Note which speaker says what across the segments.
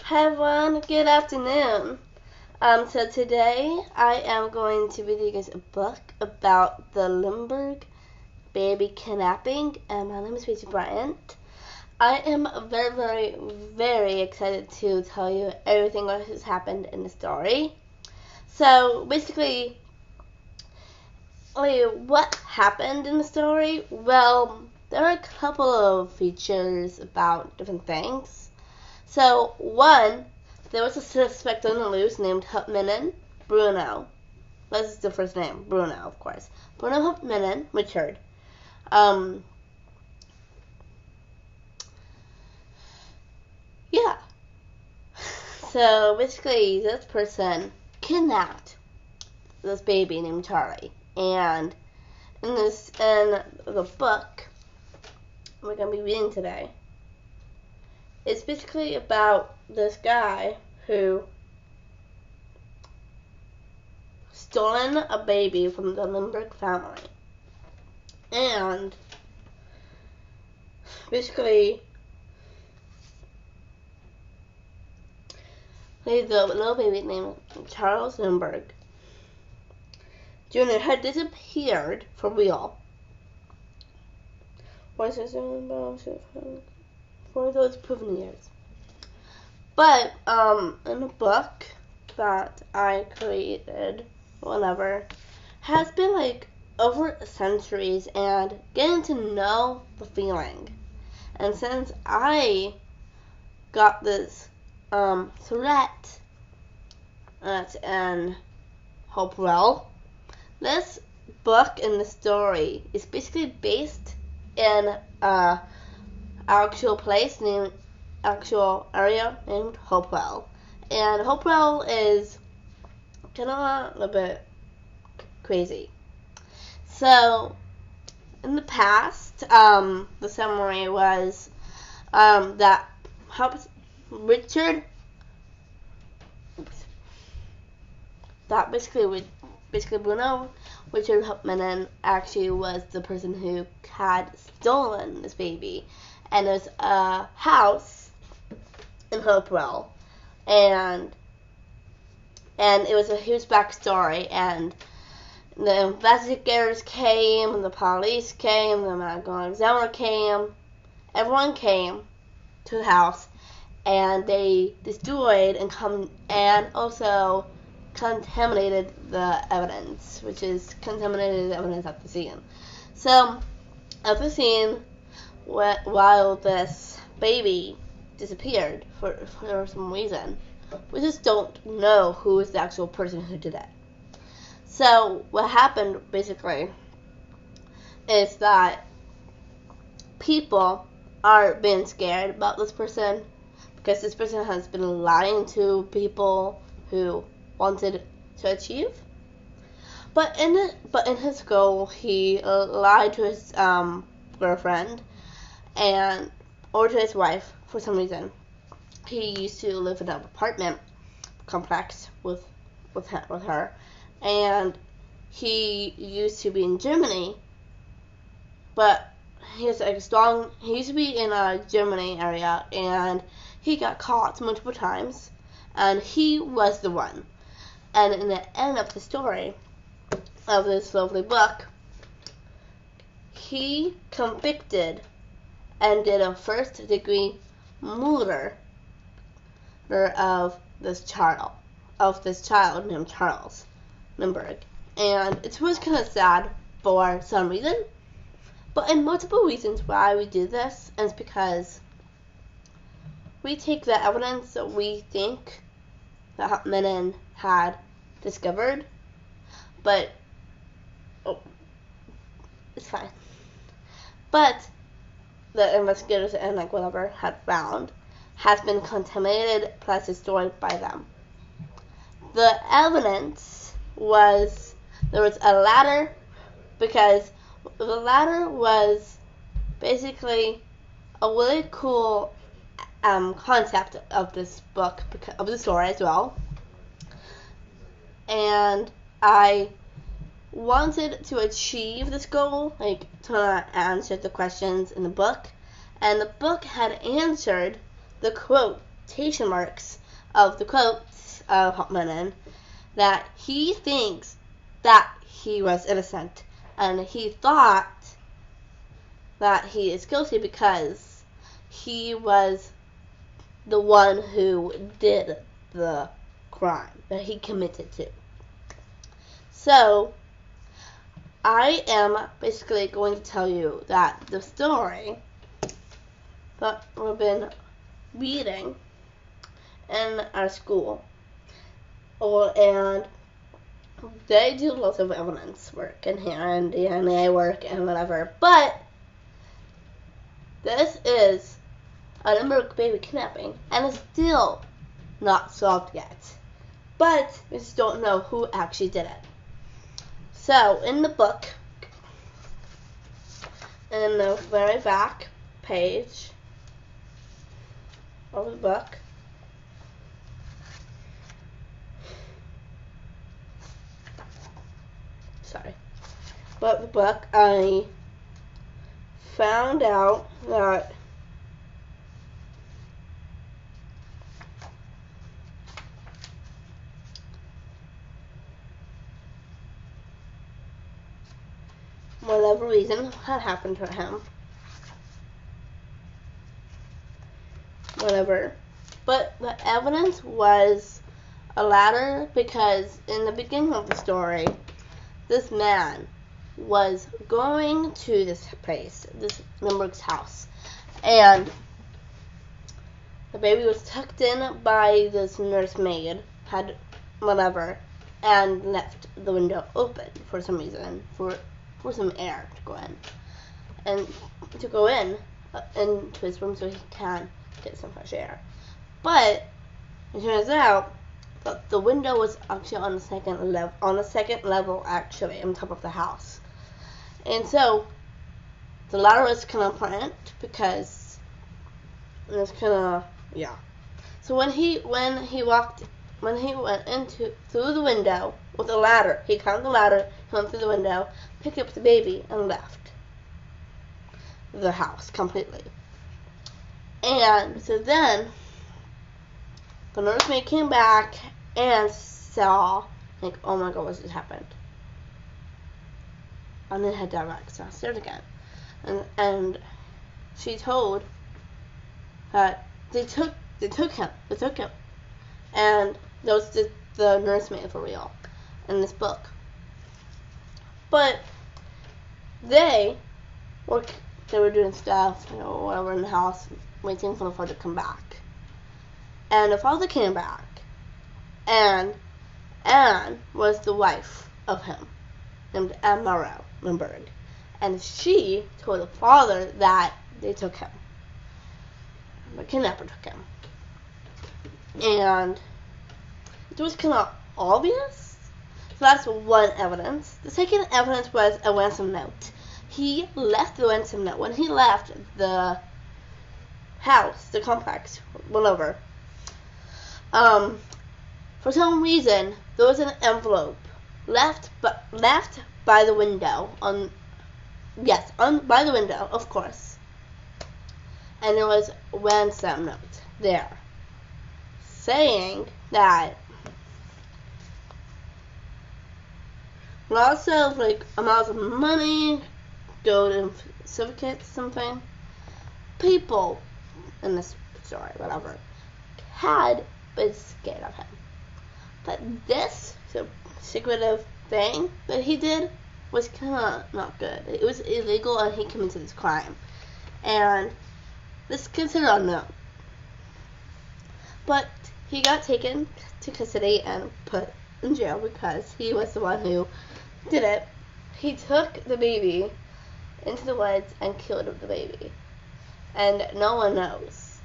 Speaker 1: Hi everyone, good afternoon. So today I am going to read you guys a book about the Limburg baby kidnapping, and my name is Rachel Bryant. I am very excited to tell you everything that has happened in the story. So basically, what happened in the story? Well, there are a couple of features about different things. So, one, there was a suspect on the loose named Hupminen Bruno. That's the first name, Bruno, of course. Bruno Hupminen, Richard. Yeah. So, basically, this person kidnapped this baby named Charlie. And in the book we're going to be reading today, it's basically about this guy who stolen a baby from the Limburg family. And basically, the little baby named Charles Limburg Jr. had disappeared for real for those proven years. But in a book that I created, whatever, has been like over centuries and getting to know the feeling. And since I got this threat and Hopewell, this book and the story is basically based in an actual area named Hopewell. And Hopewell is kind of a little bit crazy. So, in the past, the summary was that Richard, that basically Bruno, Richard Hupminen actually was the person who had stolen this baby, and there's a house in Hopewell, and it was a huge backstory, and the investigators came, and the police came, the medical examiner came, everyone came to the house, and they destroyed and also contaminated the evidence, which is contaminated evidence at the scene. So, at the scene, while this baby disappeared for some reason, we just don't know who is the actual person who did it. So, what happened basically is that people are being scared about this person because this person has been lying to people who wanted to achieve. But in his goal, he lied to his girlfriend or to his wife for some reason. He used to live in an apartment complex with her, and he used to be in Germany, but he used to be in a Germany area, and he got caught multiple times, and he was the one. And in the end of the story of this lovely book, he convicted and did a first-degree murder of this child named Charles Limburg. And it was kind of sad for some reason, but in multiple reasons why we do this, and it's because we take the evidence that we think that Hupminen had discovered, but it's fine. But the investigators and whatever had found has been contaminated plus destroyed by them. The evidence was there was a ladder, because the ladder was basically a really cool concept of this book, of the story as well. And I wanted to achieve this goal, to answer the questions in the book. And the book had answered the quote quotation marks of the quotes of Hotmanen, that he thinks that he was innocent, and he thought that he is guilty because he was the one who did the crime that he committed to. So, I am basically going to tell you that the story that we've been reading in our school, and they do lots of evidence work in here and DNA work and whatever, but this is a Nuremberg baby kidnapping, and it's still not solved yet. But we just don't know who actually did it. So, in the book, in the very back page of the book, I found out that whatever reason had happened to him. Whatever. But the evidence was a ladder, because in the beginning of the story, this man was going to this place, this Nuremberg's house, and the baby was tucked in by this nursemaid, had whatever, and left the window open for some reason, for some air to go in, and to go in into his room so he can get some fresh air. But it turns out that the window was actually on the second level, actually, on top of the house. And so the ladder was kind of important because it was kind of, yeah. So when he went through the window with a ladder, he climbed the ladder, went through the window, picked up the baby, and left the house completely. And so then the nursemaid came back and saw, like, oh my god, what just happened? And then had direct downstairs again. And she told that they took him. And that was the nursemaid for real in this book. But they were doing stuff, whatever in the house, waiting for the father to come back. And the father came back, and Anne was the wife of him, named Anne Morrow Nuremberg. And she told the father that they took him. The kidnapper took him. And it was kind of obvious. So that's one evidence. The second evidence was a ransom note. He left the ransom note. When he left the house, the complex, whatever, for some reason, there was an envelope left by the window, by the window, of course. And there was a ransom note there, saying that lots of, like, amounts of money, gold certificates, something, people in this story, whatever, had been scared of him. But this secretive thing that he did was kind of not good. It was illegal, and he committed this crime. And this is considered unknown. But he got taken to custody and put in jail because he was the one who did it. He took the baby into the woods and killed the baby. And no one knows.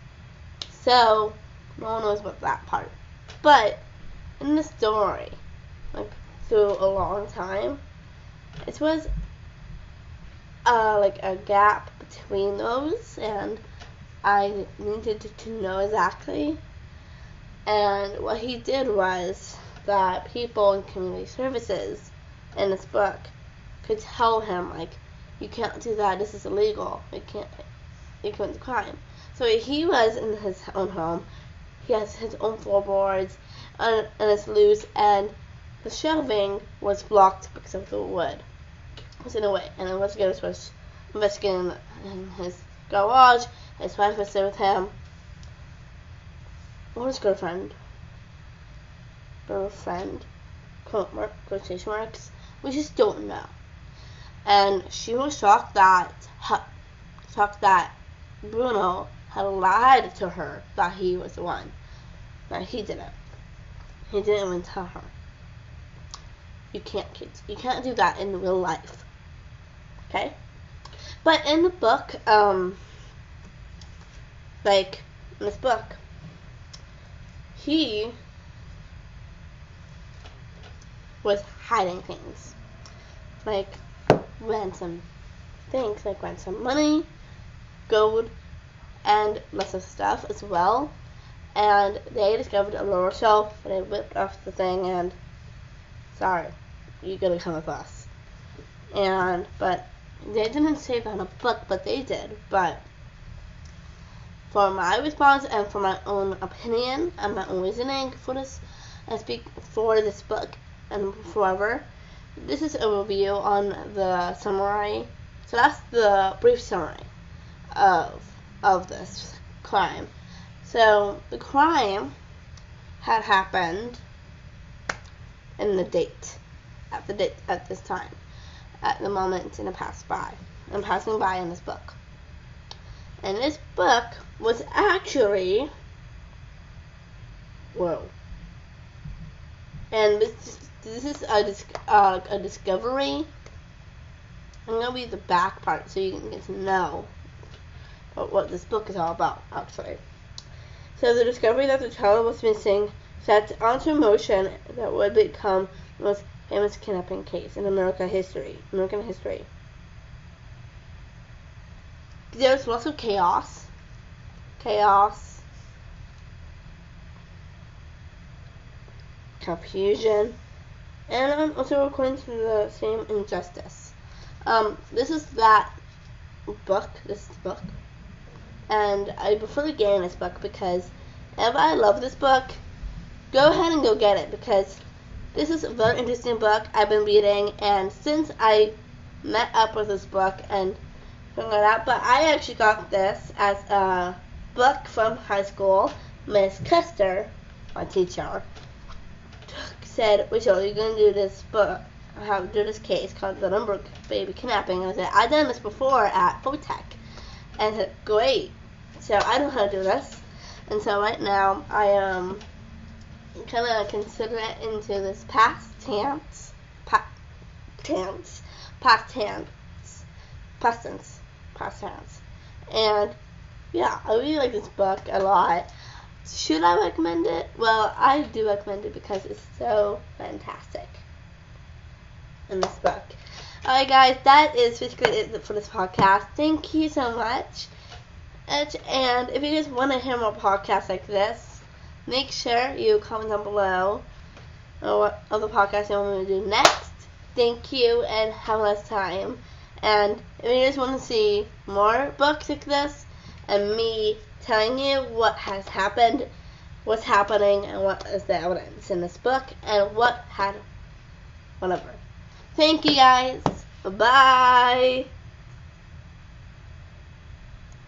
Speaker 1: So, no one knows about that part. But, in the story, like, through a long time, it was, like, a gap between those, and I needed to know exactly. And what he did was that people in community services in this book could tell him, like, you can't do that, this is illegal, you commit a crime. So he was in his own home, he has his own floorboards, and it's loose, and the shelving was blocked because of the wood. It was in the way, and investigators was investigating in his garage. His wife was there with him. Or his girlfriend. Quotation marks. We just don't know. And she was shocked that Bruno had lied to her that he was the one. But he didn't. He didn't even tell her. You can't, kids. You can't do that in real life. Okay? But in the book, in this book, he was hiding things. Like ransom money, gold, and lots of stuff as well. And they discovered a lower shelf, and they ripped off the thing, and sorry, you gotta come with us. But they didn't say that in a book, but they did. But for my response and for my own opinion and my own reasoning for this, I speak for this book and forever. This is a review on the summary. So that's the brief summary of this crime. So the crime had happened in the date at this time, at the moment in the passing by in this book. And this book was actually and this is a discovery. I'm gonna read the back part so you can get to know what this book is all about, actually. So the discovery that the child was missing set onto motion that would become the most famous kidnapping case in American history. There's lots of chaos, confusion, and also according to the same injustice. This is the book, and I prefer to get in this book because if I love this book, go ahead and go get it, because this is a very interesting book I've been reading, and since I met up with this book and something like that, but I actually got this as a book from high school. Miss Custer, my teacher, said, Rachel, you're going to do this book, do this case called the Nuremberg Baby Kidnapping. And I said, I've done this before at Photech. And I said, great. So I know how to do this. And so right now I am kind of consider it into this past tense. And yeah, I really like this book a lot. Should I recommend it? Well, I do recommend it because it's so fantastic in this book. Alright guys, that is basically it for this podcast. Thank you so much. And if you guys want to hear more podcasts like this, make sure you comment down below what other podcasts you want me to do next. Thank you and have a nice time. And if you guys want to see more books like this and me telling you what has happened, what's happening, and what is the evidence in this book, and whatever. Thank you guys. Bye.